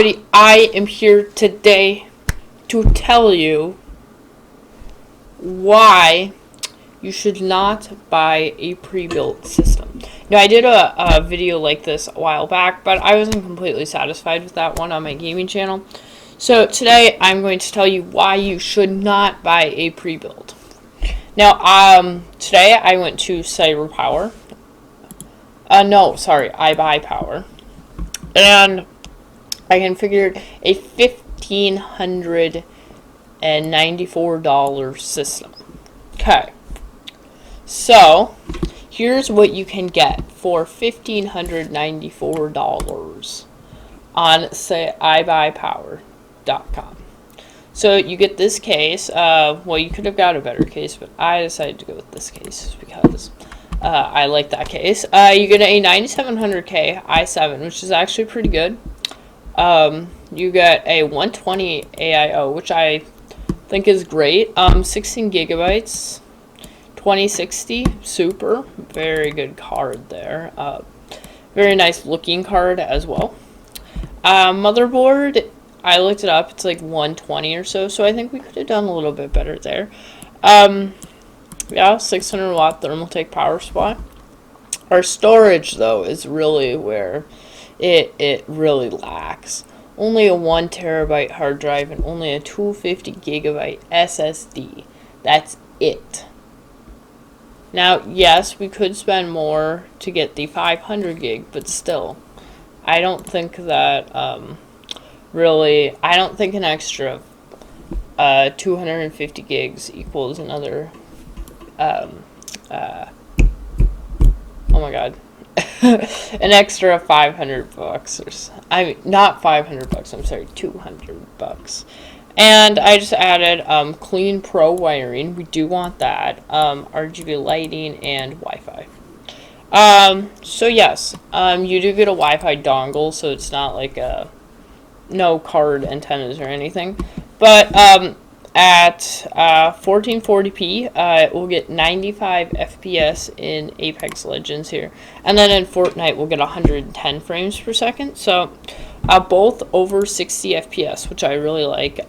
everybody, I am here today to tell you why you should not buy a pre-built system. Now, I did a video like this a while back, but I wasn't completely satisfied with that one on my gaming channel. So today, I'm going to tell you why you should not buy a pre-built. Now, today I went to CyberPower. iBuyPower. And I configured a $1,594 system. Okay. So, here's what you can get for $1,594 on, say, iBuyPower.com. So, you get this case. Well, you could have got a better case, but I decided to go with this case because I like that case. You get a 9700K i7, which is actually pretty good. You get a 120 AIO, which I think is great. 16 gigabytes, 2060 Super, very good card there. Very nice looking card as well. Motherboard, I looked it up, it's like 120 or so, so I think we could have done a little bit better there. Yeah, 600 watt Thermaltake power supply. Our storage, though, is really where it really lacks. Only a 1 terabyte hard drive and only a 250 gigabyte SSD. That's it. Now, yes, we could spend more to get the 500 gig, but still, I don't think that, really, I don't think an extra 250 gigs equals another, oh my god, an extra 500 bucks, or, I mean, not 500 bucks, I'm sorry, 200 bucks. And I just added Clean Pro wiring. We do want that. RGB lighting and Wi-Fi. So yes, you do get a Wi-Fi dongle, so it's not like no card antennas or anything. But at 1440p, it will get 95 FPS in Apex Legends here. And then in Fortnite, we'll get 110 frames per second. So both over 60 FPS, which I really like.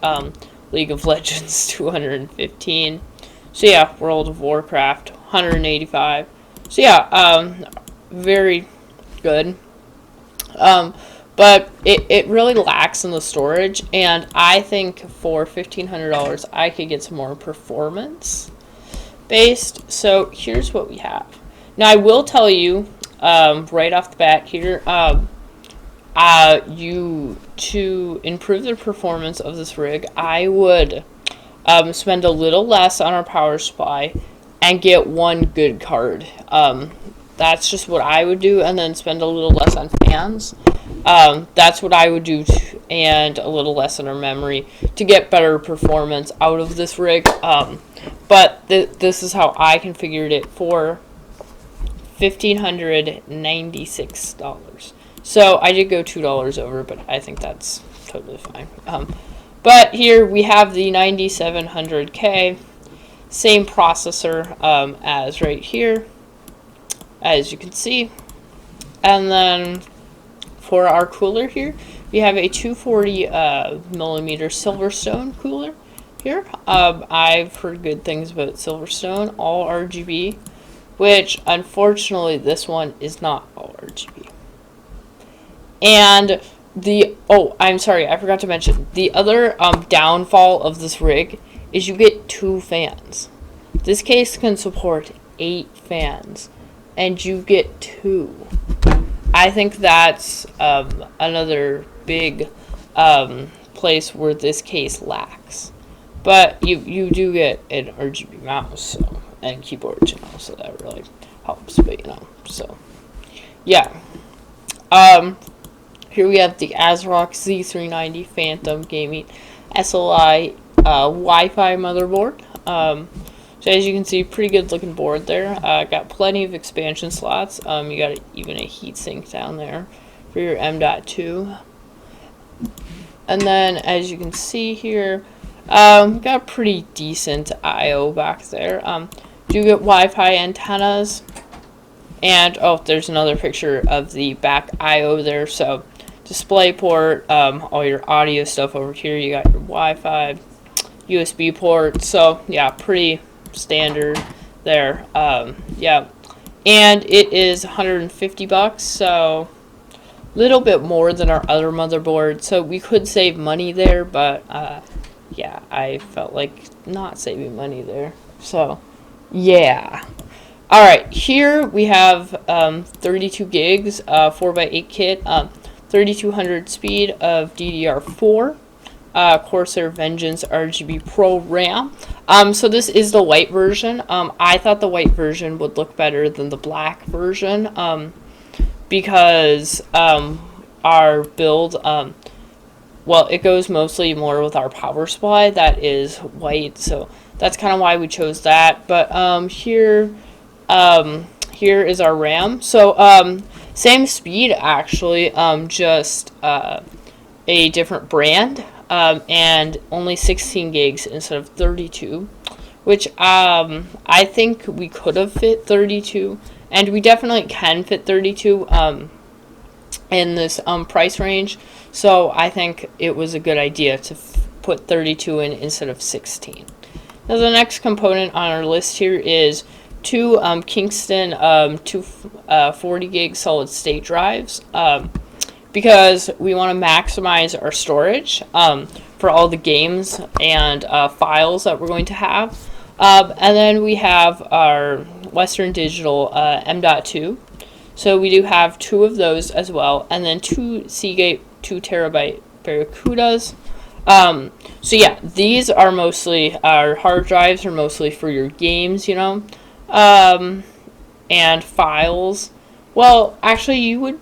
League of Legends, 215. So yeah, World of Warcraft, 185. So yeah, very good. But it really lacks in the storage, and I think for $1,500 I could get some more performance based. So here's what we have. Now I will tell you right off the bat here, to improve the performance of this rig, I would spend a little less on our power supply and get one good card. That's just what I would do, and then spend a little less on fans. That's what I would do, and a little less on our memory to get better performance out of this rig. But this is how I configured it for $1,596. So I did go $2 over, but I think that's totally fine. But here we have the 9700K, same processor as right here, as you can see. And then for our cooler here, we have a 240 millimeter Silverstone cooler here. I've heard good things about Silverstone, all RGB, which unfortunately this one is not all RGB. And I'm sorry, I forgot to mention, the other downfall of this rig is you get 2 fans. This case can support 8 fans, and you get 2. I think that's another big place where this case lacks. But you do get an RGB mouse and keyboard, so that really helps. But so yeah. Here we have the ASRock Z390 Phantom Gaming SLI Wi-Fi motherboard. So as you can see, pretty good looking board there. Got plenty of expansion slots. You got even a heatsink down there for your M.2. And then as you can see here, got pretty decent I/O back there. Do get Wi-Fi antennas. And, oh, there's another picture of the back I/O there. So DisplayPort, all your audio stuff over here. You got your Wi-Fi, USB port. So yeah, pretty standard there. Yeah, and it is 150 bucks. So little bit more than our other motherboard, so we could save money there, but yeah, I felt like not saving money there. So yeah. All right, here we have 32 gigs 4x8 kit, 3200 speed of DDR4, Corsair Vengeance RGB Pro RAM. So this is the white version. I thought the white version would look better than the black version, because our build, well, it goes mostly more with our power supply that is white, so that's kind of why we chose that. But here is our RAM. So same speed actually, just a different brand, and only 16 gigs instead of 32, which I think we could have fit 32. And we definitely can fit 32 in this price range. So I think it was a good idea to put 32 in instead of 16. Now the next component on our list here is two Kingston 240 gig solid state drives, because we want to maximize our storage for all the games and files that we're going to have. And then we have our Western Digital M.2. So we do have two of those as well. And then two Seagate 2 terabyte Barracudas. So yeah, these are mostly, our hard drives are mostly for your games, you know, and files. Well, actually, you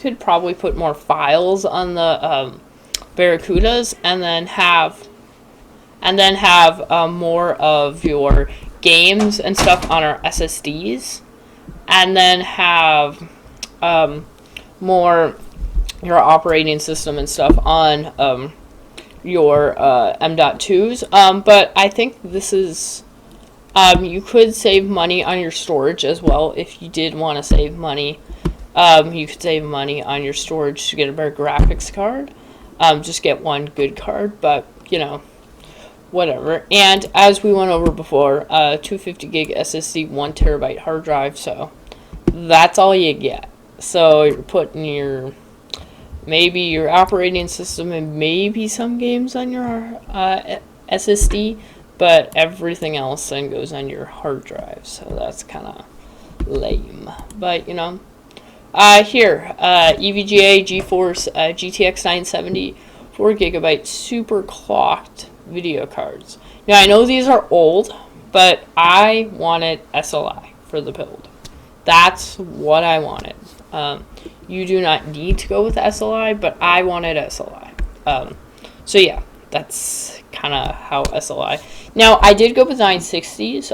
could probably put more files on the Barracudas, and then have more of your games and stuff on our SSDs, and then have more your operating system and stuff on your M.2s. But I think this is, you could save money on your storage as well if you did want to save money. You could save money on your storage to get a better graphics card. Just get one good card, but you know, whatever. And as we went over before, 250 gig SSD, 1 terabyte hard drive. So that's all you get. So you're putting your, maybe your operating system and maybe some games on your SSD, but everything else then goes on your hard drive. So that's kind of lame, but you know. Here, EVGA GeForce GTX 970 4GB super clocked video cards. Now I know these are old, but I wanted SLI for the build. That's what I wanted. You do not need to go with SLI, but I wanted SLI. So yeah, that's kind of how SLI. Now I did go with 960s,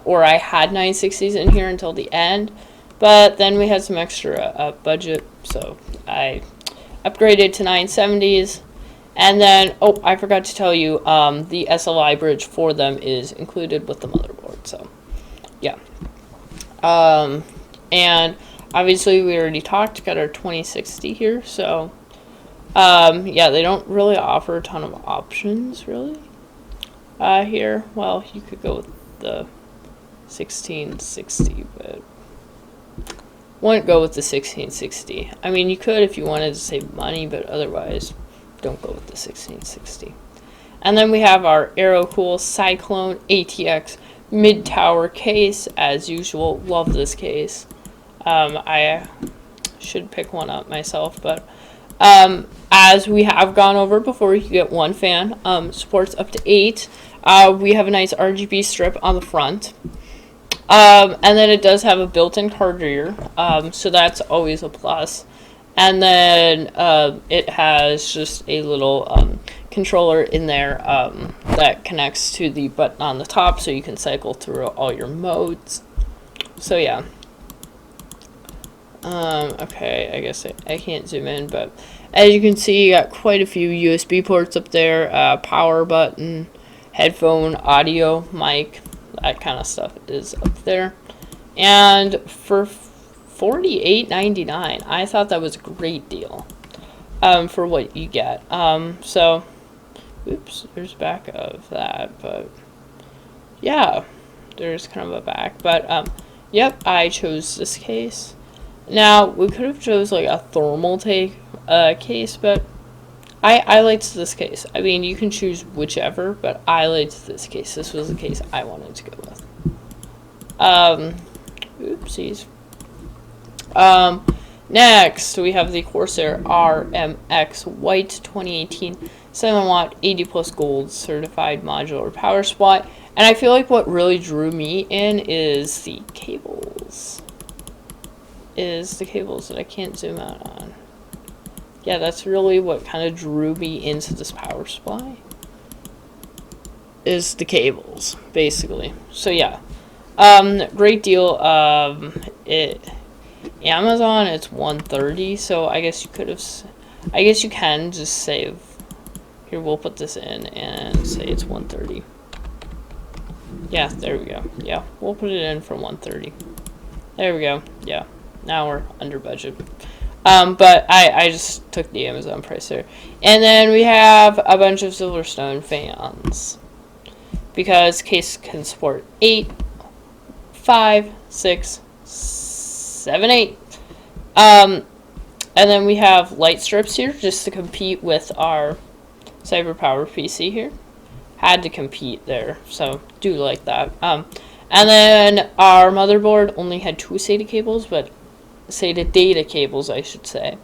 or I had 960s in here until the end, but then we had some extra budget, so I upgraded to 970s. And then, oh, I forgot to tell you, the SLI bridge for them is included with the motherboard. So, yeah. And obviously, we already got our 2060 here. So, yeah, they don't really offer a ton of options, really, here. Well, you could go with the 1660, but wouldn't go with the 1660. I mean, you could if you wanted to save money, but otherwise, don't go with the 1660. And then we have our AeroCool Cyclone ATX mid-tower case, as usual. Love this case. I should pick one up myself, but as we have gone over before, you get one fan. Supports up to 8. We have a nice RGB strip on the front. And then it does have a built-in card reader, so that's always a plus. And then it has just a little controller in there that connects to the button on the top, so you can cycle through all your modes. So yeah. Okay, I guess I can't zoom in, but as you can see, you got quite a few USB ports up there, power button, headphone, audio, mic, that kind of stuff is up there. And for $48.99, I thought that was a great deal. for what you get. So, oops, there's back of that, but yeah, there's kind of a back. But yep, I chose this case. Now we could have chose like a thermal case, but I liked this case. I mean, you can choose whichever, but I liked this case. This was the case I wanted to go with. Oopsies. Next, we have the Corsair RMX White 2018 7-watt 80 plus gold certified modular power supply. And I feel like what really drew me in is the cables. That I can't zoom out on. Yeah, that's really what kind of drew me into this power supply. Is the cables, basically. So yeah. Great deal. Amazon, it's $130, so I guess you could have, I guess you can just save. Here, we'll put this in and say it's $130. Yeah, there we go. Yeah, we'll put it in for $130. There we go. Yeah, now we're under budget. But I just took the Amazon price there. And then we have a bunch of Silverstone fans, because case can support 8, 5, 6, 7, 8. And then we have light strips here just to compete with our CyberPower PC here. Had to compete there, so do like that. And then our motherboard only had 2 SATA cables, but SATA data cables, I should say.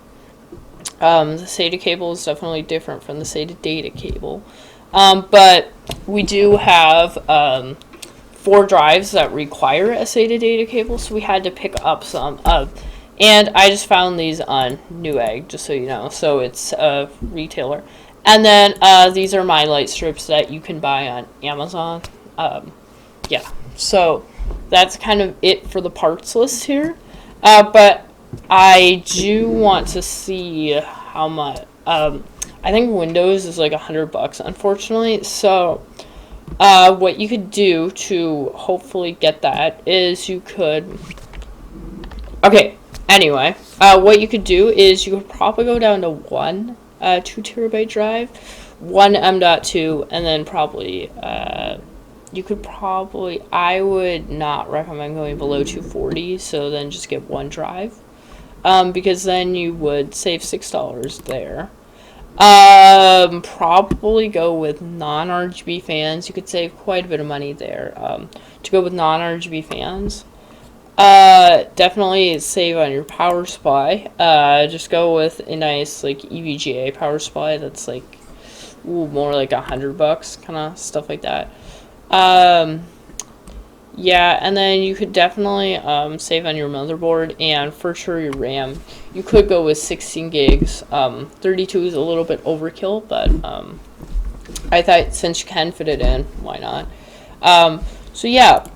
The SATA cable is definitely different from the SATA data cable. But we do have 4 drives that require a SATA data cable, so we had to pick up some. And I just found these on Newegg, just so you know. So it's a retailer. And then these are my light strips that you can buy on Amazon. Yeah, so that's kind of it for the parts list here. But I do want to see how much. I think Windows is like $100, unfortunately. So what you could do to hopefully get that is you could. Okay. Anyway, what you could do is you could probably go down to 1 2 terabyte drive, 1 M.2, and then probably you could probably, I would not recommend going below 240, so then just get 1 drive, because then you would save $6 there. Probably go with non-RGB fans. You could save quite a bit of money there. To go with non-RGB fans. Definitely save on your power supply. Just go with a nice like EVGA power supply that's like more like $100, kind of stuff like that. Yeah, and then you could definitely save on your motherboard, and for sure your RAM. You could go with 16 gigs. 32 is a little bit overkill, but I thought since you can fit it in, why not? So yeah.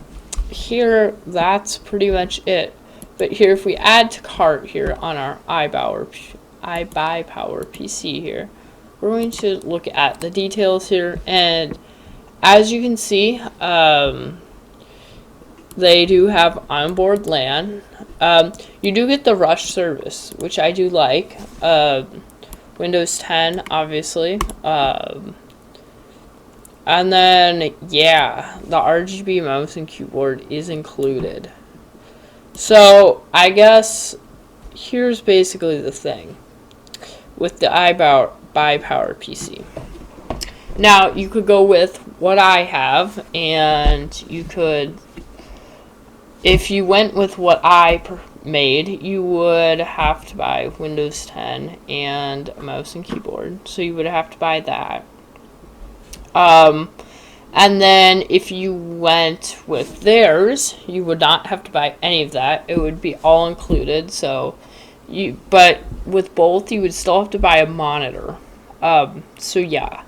Here, that's pretty much it. But here, if we add to cart here on our iBuy Power PC here, we're going to look at the details here, and as you can see, they do have onboard LAN. You do get the Rush service, which I do like. Windows 10, obviously. And then, yeah, the RGB mouse and keyboard is included. So, I guess, here's basically the thing with the iBuy Power PC. Now, you could go with what I have, and you could, if you went with what I made, you would have to buy Windows 10 and a mouse and keyboard. So, you would have to buy that. And then if you went with theirs, you would not have to buy any of that. It would be all included. So but with both, you would still have to buy a monitor. So yeah,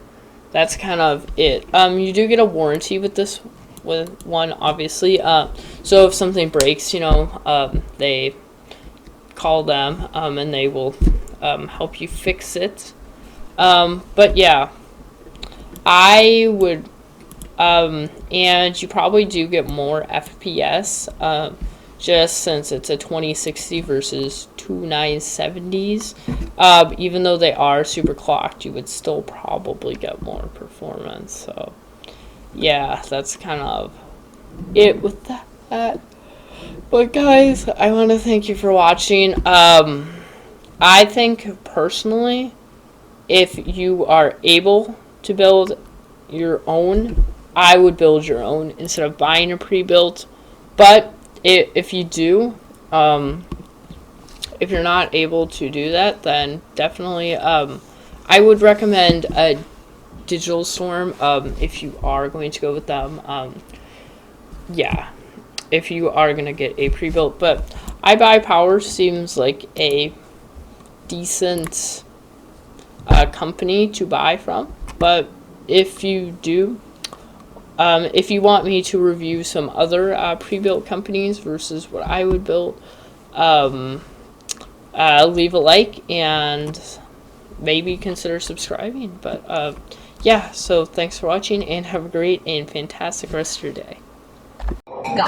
that's kind of it. You do get a warranty with this one, obviously. So if something breaks, you know, they call them, and they will, help you fix it. But yeah. I would, and you probably do get more FPS. just since it's a 2060 versus two 970s. Even though they are super clocked, you would still probably get more performance. So yeah, that's kind of it with that. But guys, I want to thank you for watching. I think personally, if you are able to build your own, I would build your own instead of buying a pre-built. But if you do, if you're not able to do that, then definitely I would recommend a Digital Storm if you are going to go with them. Yeah, if you are going to get a pre-built. But iBuyPower seems like a decent company to buy from. But if you do, if you want me to review some other pre-built companies versus what I would build, leave a like and maybe consider subscribing. But yeah, so thanks for watching and have a great and fantastic rest of your day. Go.